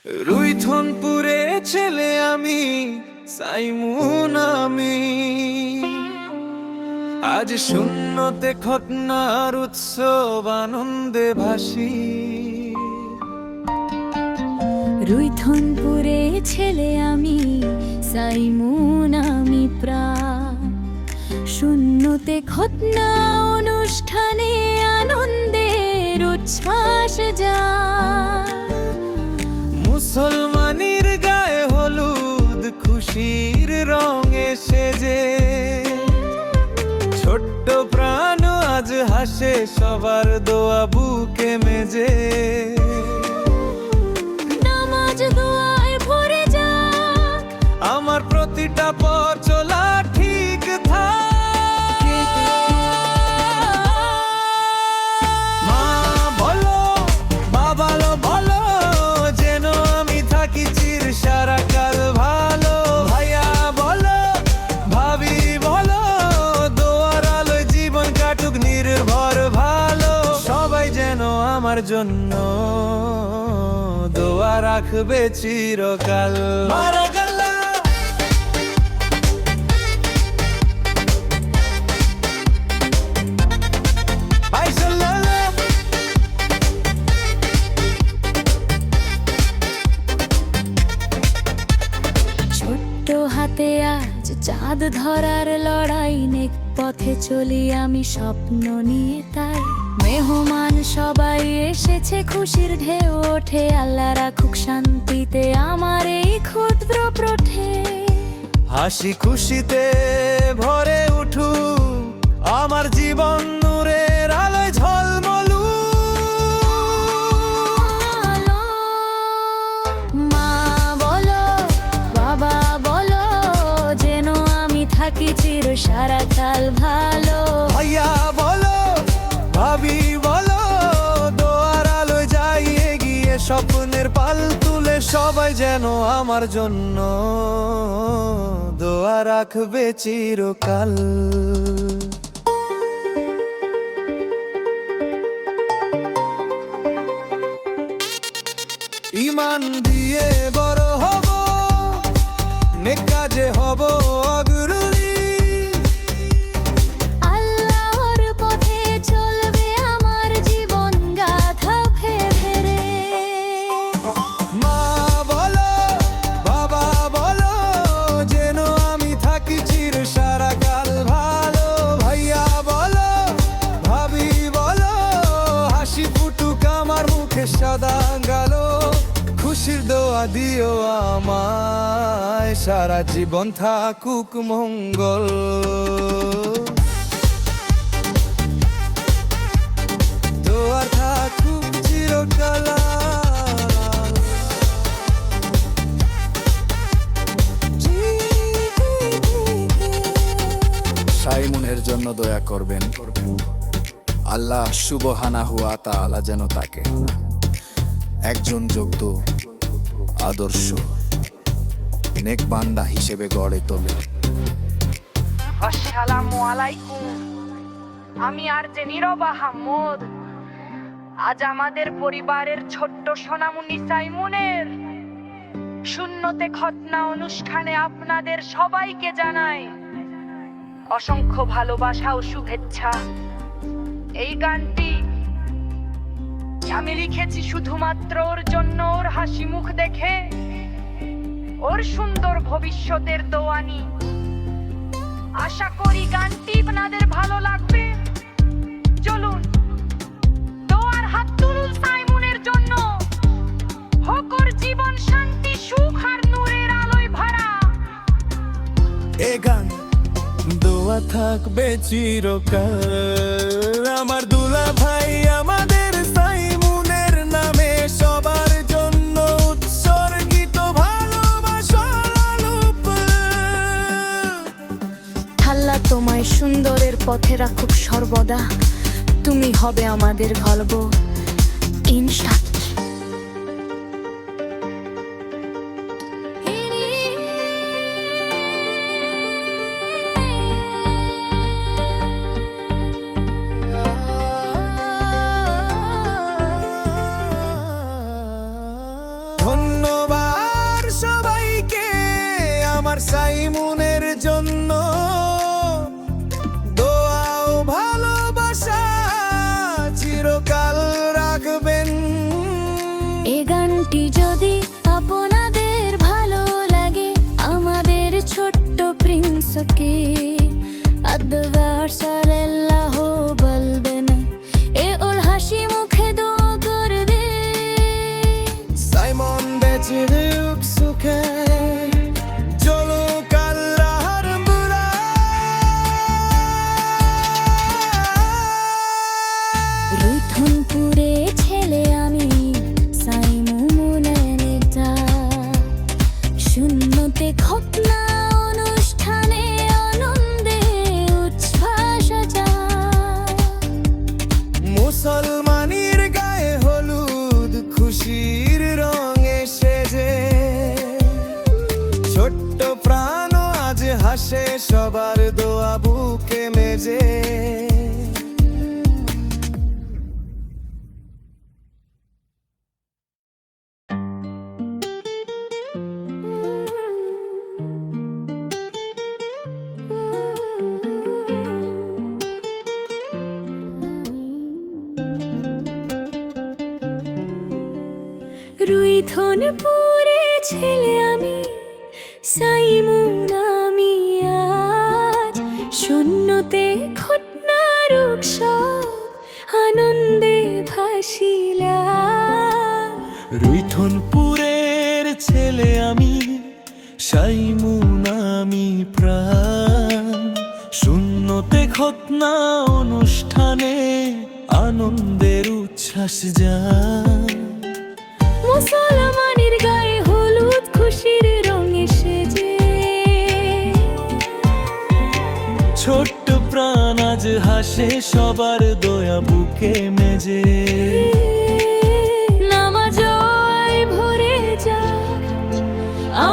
রুইথনপুরে ছেলে আমি, সাইমুন আমি। আজ শূন্যতে খতনার উৎসব আনন্দে ভাসি। রুইথনপুরে ছেলে আমি, সাইমুন আমি প্রাণ। শূন্যতে খতনা অনুষ্ঠানে আনন্দের উচ্ছ্বাস যায়। মুসলমানের গায়ে হলুদ খুশির রঙে সেজে, ছোট্ট প্রাণ আজ হাসে সবার দোয়া বুকে মেজে। নামাজ দোয়ায় ভরে যাক আমার প্রতিটা পথ চলা ঠিক থাকে। মা বলো, বাবা বলো, যেন আমি থাকি চির সারা কাল ভালো। ভাইয়া বলো, ভাবি বলো, দোয়ার আলোয় জীবন কাটুক নির্ভর ভালো। সবাই যেন আমার জন্য দোয়া রাখবে চিরকাল। মারা গেল ছোট্ট হাতে আজ চাঁদ ধরার লড়াই। নেক পথে চলি আমি স্বপ্ন নিয়ে, তাই মেহমান সবাই এসেছে, খুশির ঢেউ ওঠে। আল্লাহ রাখুক শান্তিতে আমার এই ক্ষুদ্র প্রঠে। হাসি খুশিতে ভরে উঠু আমার জীবন নূরের আলোয় ঝলমলু। মা বলো, বাবা বলো, যেন আমি থাকি চির সারা কাল ভালো। ভাইয়া বলো, ভাবি বলো, দোয়ার আলোয় যাই এগিয়ে স্বপ্নের পাল তুলে। সবাই যেন আমার জন্য দোয়া রাখবে চিরকাল। ঈমান দিয়ে বড় হব, নেক কাজে হব অগ্রণী। আল্লাহর পথে চলবে আমার জীবন গাথা ফেরে। মা বলো, বাবা বলো, যেন আমি থাকি চির সারা কাল ভালো। ভাইয়া বলো, ভাবি বলো, হাসি ফুটুক আমার মুখে সদা গালো। খুশির দোয়া দিও আমায়, সারা জীবন থাকুক মঙ্গল। দোয়া থাকুক চিরকাল। সাইমুনের জন্য দয়া করবেন। আল্লাহ সুবহানাহু ওয়া তাআলা যেন তাকে একজন যোগ্য আদর্শ নেক বান্দা হিসেবে গড়ে তোলে। আসসালামু আলাইকুম। আমি আর যে নীরব আহমদ। আজ আমাদের পরিবারের ছোট্ট সোনামণি সাইমুনের শূন্যতে খতনা অনুষ্ঠানে আপনাদের সবাইকে জানাই অসংখ্য ভালোবাসা ও শুভেচ্ছা। এই গানটি আমি লিখেছি শুধুমাত্র ওর জন্য, ওর হাসি মুখ দেখে, ওর সুন্দর ভবিষ্যতের দোয়ানি। আশা করি গানটি আপনাদের ভালো লাগবে। চলুন দোয়ার হাত তুলুন সাইমুনের জন্য। হোক ওর জীবন শান্তি, সুখ আর নূরের আলোয় ভরা। এ গান দোয়া থাকবে চিরকাল। আমার দুলা ভাই আমাদের সাইমুনের নামে সবার জন্য উৎসর্গিত ভালোবাসার আলোক। আল্লাহ তোমায় সুন্দরের পথে রাখুক সর্বদা। তুমি হবে আমাদের গল্প, ইনশাআল্লাহ। ধন্য সবাইকে আমার সাইমুনের জন্য দোয়া ও ভালোবাসা চিরকাল রাখবেন। এ গানটি যদি আপনাদের ভালো লাগে, আমাদের ছোট্ট প্রিন্সকে আদবার সাল্লাহ বলবেন, এ ওর হাসি মুখে দোয়া করবে। সাইমন বেঁচে রুক সুখে চলুক আল্লাহর মুরাদ। রুইথনপুরে ছেলে আমি সাইমুনের নেতা, শূন্যতে খতনা অনুষ্ঠানে আনন্দে উচ্ছ্বাস যায়। মুসলমানির গায়ে হলুদ খুশির রঙে সেজে ছোট্ট প্রাণ আজ হাসে সবার দোয়া বুকে মেজে। রুইথনপুরে ছেলে আমি সাইমুন আমি আজ, শূন্যতে খতনার উৎসব আনন্দে ভাসিলাম। রুইথনপুরের ছেলে আমি সাইমুন আমি প্রাণ, শূন্যতে খতনা অনুষ্ঠানে আনন্দের উচ্ছ্বাস যায়। মুসলমানের গায়ে হলুদ খুশির রঙে সেজে ছোট্ট প্রাণ আজ হাসে সবার দয়া বুকে মেজে। নামাজয় ভরে যাক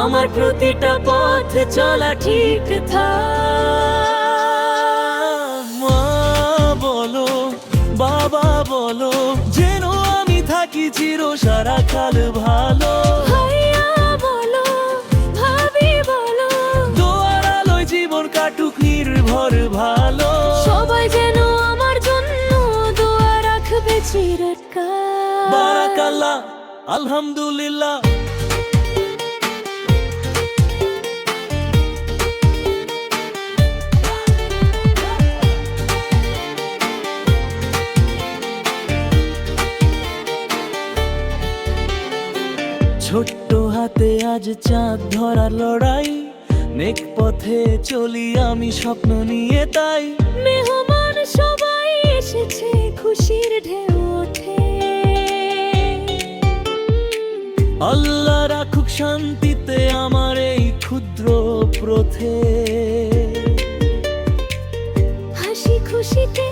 আমার প্রতিটা পথ চলা ঠিক থাক। মা বলো বাবা বলো যেন আমি থাকি চির সারা কাল ভালো। ভাইয়া বলো ভাবি বলো দোয়ার আলোয় জীবন কাটুক নির্ভর ভালো। সবাই যেন আমার জন্য দোয়া রাখবে চিরকাল। বারাকাল্লাহ আলহামদুলিল্লাহ। ছোট্ট হাতে আজ চাঁদ ধরার লড়াই, নেক পথে চলি আমি স্বপ্ন নিয়ে তাই। মেহমান সবাই এসেছে খুশির ঢেউ ওঠে, আল্লাহ রাখুক শান্তিতে আমার এই ক্ষুদ্র প্রথে। হাসি খুশিতে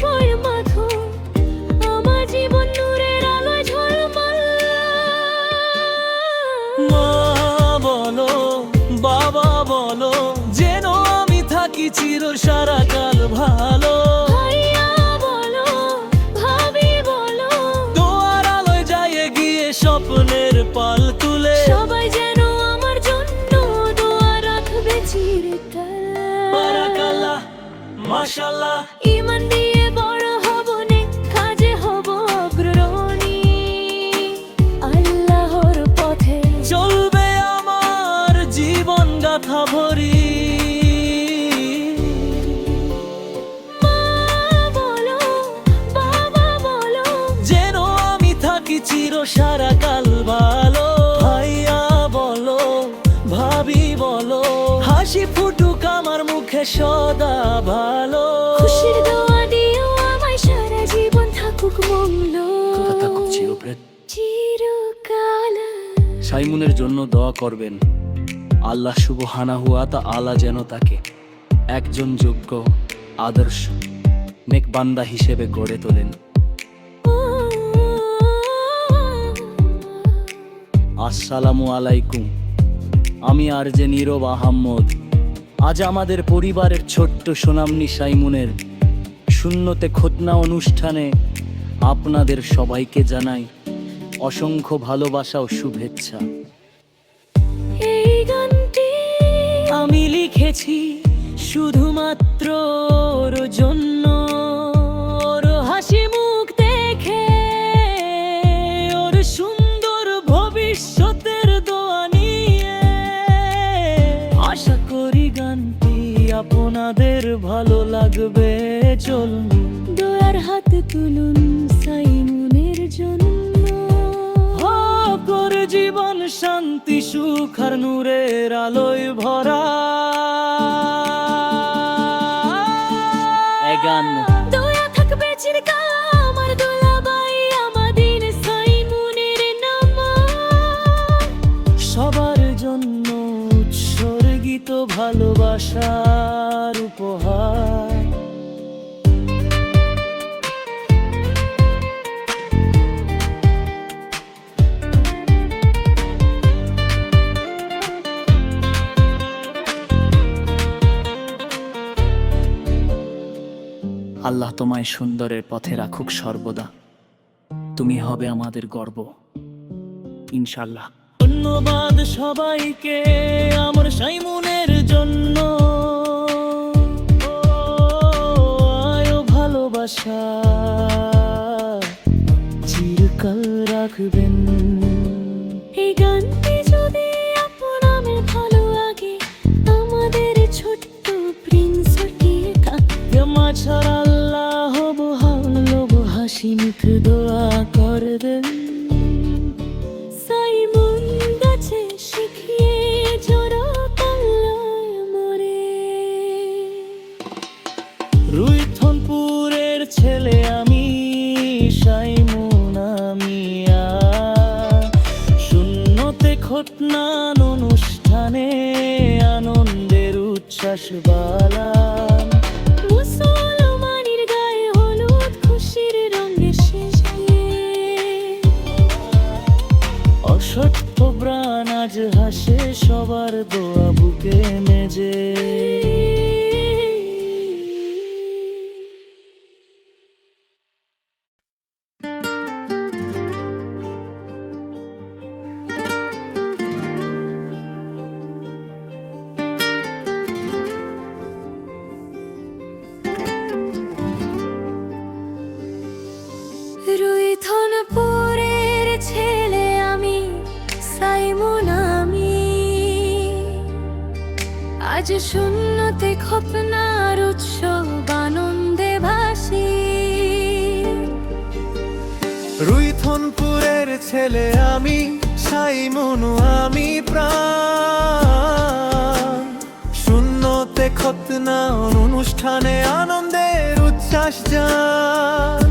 পড়ে মাথো আমার জীবন নূরের আলো ঝলমল। মা বলো বাবা বলো যেন আমি থাকি চির সারা কাল ভালো। ভাইয়া বলো ভাবি বলো দোয়ার আলোয় যায় গিয়ে স্বপ্নের পাল তুলে। সবাই যেন আমার জন্য দোয়া রাখবে চিরকাল। বারাকাল্লাহ মাশাআল্লাহ। ঈমান দিয়ে বড় হব নে কাজে হব অগ্রণী, আল্লাহর পথে চলবে আমার জীবন গাথা ভরি। মা বলো বাবা বলো যেন আমি থাকি চির সারা কাল ভালো। ভাইয়া বলো ভাবি বলো হাসি ফুটুক আমার মুখে সদা ভালো। খুশির দোয়া দিও আমায় সারা জীবন থাকুক মঙ্গল চিরকাল। সাইমুনের জন্য দোয়া করবেন, আল্লাহ সুবহানাহু ওয়া তাআলা যেন তাকে একজন যোগ্য আদর্শ নেক বান্দা হিসেবে গড়ে তোলেন। আসসালামু আলাইকুম, আমি আরজে নীরব আহম্মদ। আজ আমাদের পরিবারের ছোট্ট সোনামনি সাইমুনের শূন্যতে খতনা অনুষ্ঠানে আপনাদের সবাইকে জানাই অসংখ্য ভালোবাসা ও শুভেচ্ছা। রেখেছি শুধুমাত্র ওর জন্য। ওর হাসি মুখ দেখে, ওর সুন্দর ভবিষ্যতের দোয়া নিয়ে আশা করি গানটি আপনাদের ভালো লাগবে। চলুন দয়ার হাত তুলুন সাইমুনের জন্য। হোক ওর জীবন শান্তি সুখ আর নূরের আলোয় ভরা। গান দয়া থাকবে চিরকাল আমার দুলাভাই আমাদের সাইমুনের নামা। সবার জন্য উৎসর্গিত ভালোবাসার উপহার। আল্লাহ তোমায় সুন্দরের পথে রাখুক সর্বদা। তুমি হবে আমাদের গর্ব, ইনশাল্লাহ। ধন্যবাদ সবাইকে আমার সাইমুনের জন্য। আয়ো ভালোবাসা চিরকাল রাখবেন। এই গানটি যদি আপনার ভালো লাগে, আমাদের ছোট্ট প্রিন্সটির ক্ষমা ছাড়া আল্লাহ ভালো হাসি মুখ দোয়া করবেন। সাইমুন গাছে শিখিয়ে জোড়া পাল্লায় মরে। রুইথনপুরের ছেলে আমি সাইমুন আমিয়া। শূন্যতে খতনান অনুষ্ঠানে আনন্দের উচ্ছ্বাস বালাম। মুসলমানের গায়ে হলুদ খুশির রঙে সেজে। অসত্য প্রাণ আজ হাসে সবার দোয়া বুকে মেজে। রুইথনপুরের ছেলে আমি সাইমুন আমি। আজ শূন্যতে খতনার উৎসব আনন্দে ভাসি। রুইথনপুরের ছেলে আমি সাইমুন আমি প্রাণ। শূন্যতে খতনা অনুষ্ঠানে আনন্দের উচ্ছ্বাস জান।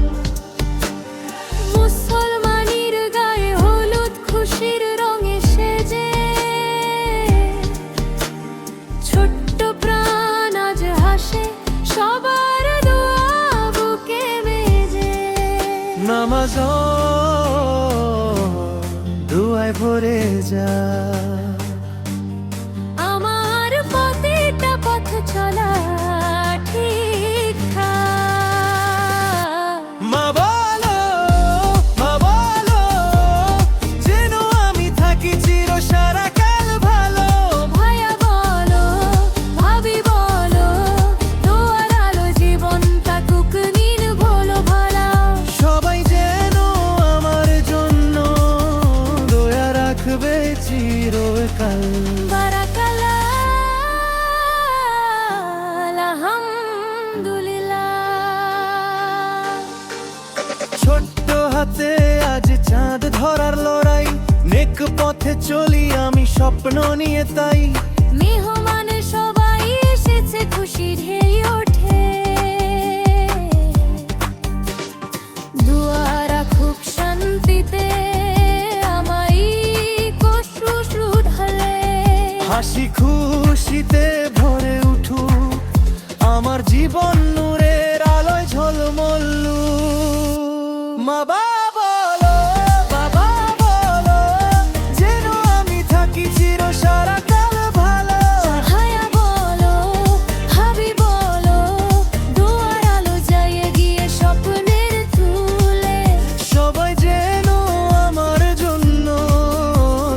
মুসলমানের গায়ে হলুদ খুশির রঙে সেজে। ছোট্ট প্রাণ আজ হাসে সবার দোয়া বুকে মেজে। নামাজ দুয়ায় ভরে যা। আমার প্রতিটা পথ চলা ঠিক ঠাক। মা বলো যেন আমি থাকি চির সারা কাল ভালো। ভাইয়া বলো, ভাবি বলো, দোয়ার আলো জীবন থাকুক নির্ভুল ভালা। সবাই যেন আমার জন্য দয়া রাখবে চিরকাল। বারাকাল্লাহ, আলহামদুলিল্লাহ। ছোট্ট হাতে আজ চাঁদ ধরার লড়াই। নেক পথে চলি আমি স্বপ্ন নিয়ে তাই। মেহমান সবাই এসেছে খুশি ঢেই ওঠে। দুয়া রাখুক শান্তিতে আমায় কষ্ট ঢালে। হাসি খুশিতে ভরে উঠুক আমার জীবন নূরের আলোয় ঝলমল্লু। মা বাবা বলো যেন আমি থাকি চির সারা কাল ভালো। ভাইয়া বলো, ভাবি বলো, দুয়ার আলো জ্বালিয়ে গিয়ে স্বপ্নের তুলে। সবাই যেন আমার জন্য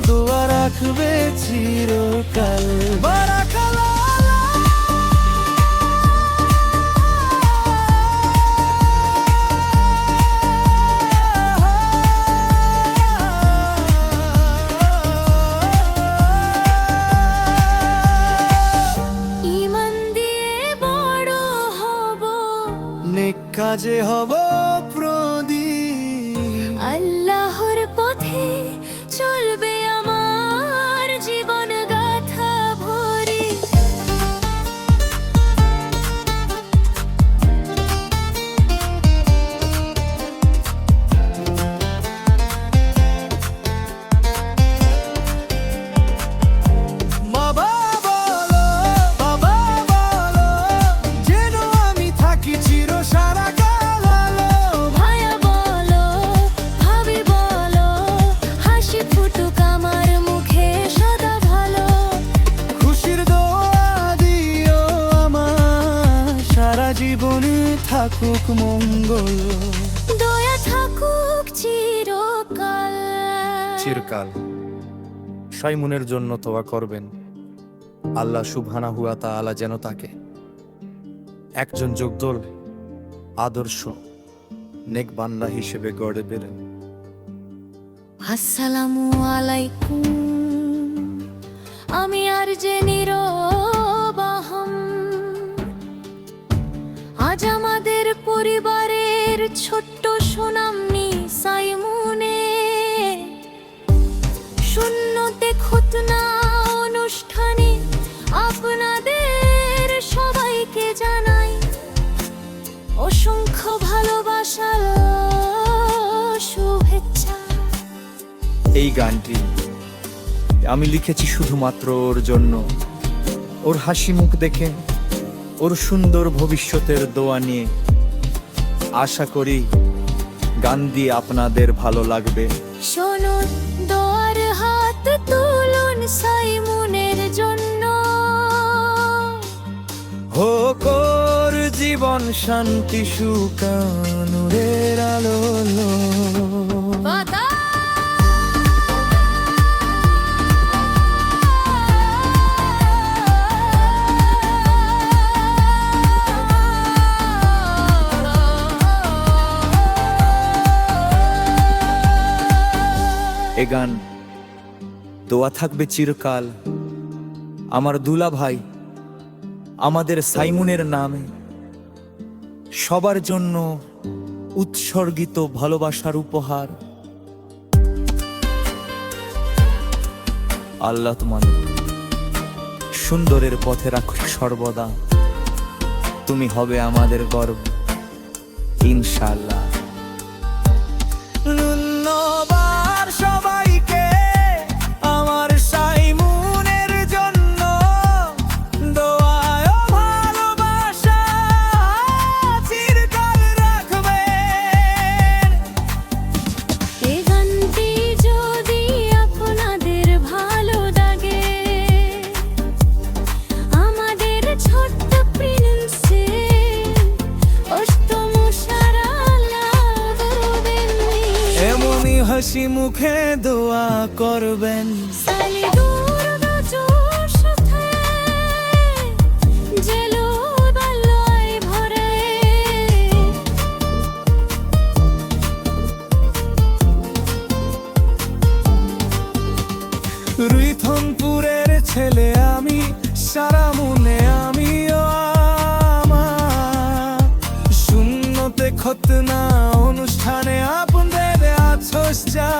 দোয়া রাখবে চিরকাল। বারাকাল্লাহ। কাজে হব প্রদীপ। আল্লাহর পথে চলবে আমার জীবন গাথা ভরে। বাবা বলো, বাবা বলো, যেন আমি থাকি চির সারা কাল আলো। ভাইয়া বলো, ভাবি বলো, হাসি ফুটুক আমার মুখে সদা ভালো। খুশির দোয়া দিও আমার, সারা জীবনে থাকুক মঙ্গল। দয়া থাকুক চিরকাল। চিরকাল সাইমুনের জন্য তোয়া করবেন, আল্লাহ সুবহানাহু ওয়া তাআলা যেন তাকে একজন যোগদল আদর্শ নেক বান্দা হিসেবে গড়ে বেলেন। আসসালামু আলাইকুম, আমি আর যে নীরবাহম। আজ আমাদের পরিবারের ছোট্ট সোনামনি সাইমুনে শূন্যতে খুতনা অনুষ্ঠানে আপনাদের সবাইকে জানাই অসংখ্য ভালোবাসার শুভেচ্ছা। এই গানটি আমি লিখেছি শুধুমাত্র ওর জন্য, ওর হাসি মুখ দেখে, ওর সুন্দর ভবিষ্যতের দোয়া নিয়ে। আশা করি গান দিয়ে আপনাদের ভালো লাগবে। শুনুন, দোয়ার হাত তুলুন সাইমুনের জন্য। হোক ওর জীবন শান্তি সুকানুরের আলো। এ গান দোয়া থাকবে চিরকাল আমার দুলা ভাই, আমাদের সাইমুনের নামে, সবার জন্য উৎসর্গিত ভালোবাসার উপহার। আল্লাহ তোমাদের সুন্দরের পথে রাখুক সর্বদা, তুমি হবে আমাদের গর্ব ইনশাআল্লাহ। ধন্যবাদ সবাইকে আমার সাইমুনের জন্য, দোয়ায় ও ভালোবাসা চিরকাল রাখবেন। এ গানটি যদি আপনাদের ভালো লাগে, আমাদের ছোট্ট প্রিন্সের অষ্টম সারা লাগবেন। এমনই হাসি মুখে দোয়া করবেন। সালি দুর্গা সাথে জেলো বালয় ভরে। রুইথনপুরের ছেলে আমি, সারা মনে আমিও আমার। শূন্যতে খতনা অনুষ্ঠানে আপনাদের আছোস যা।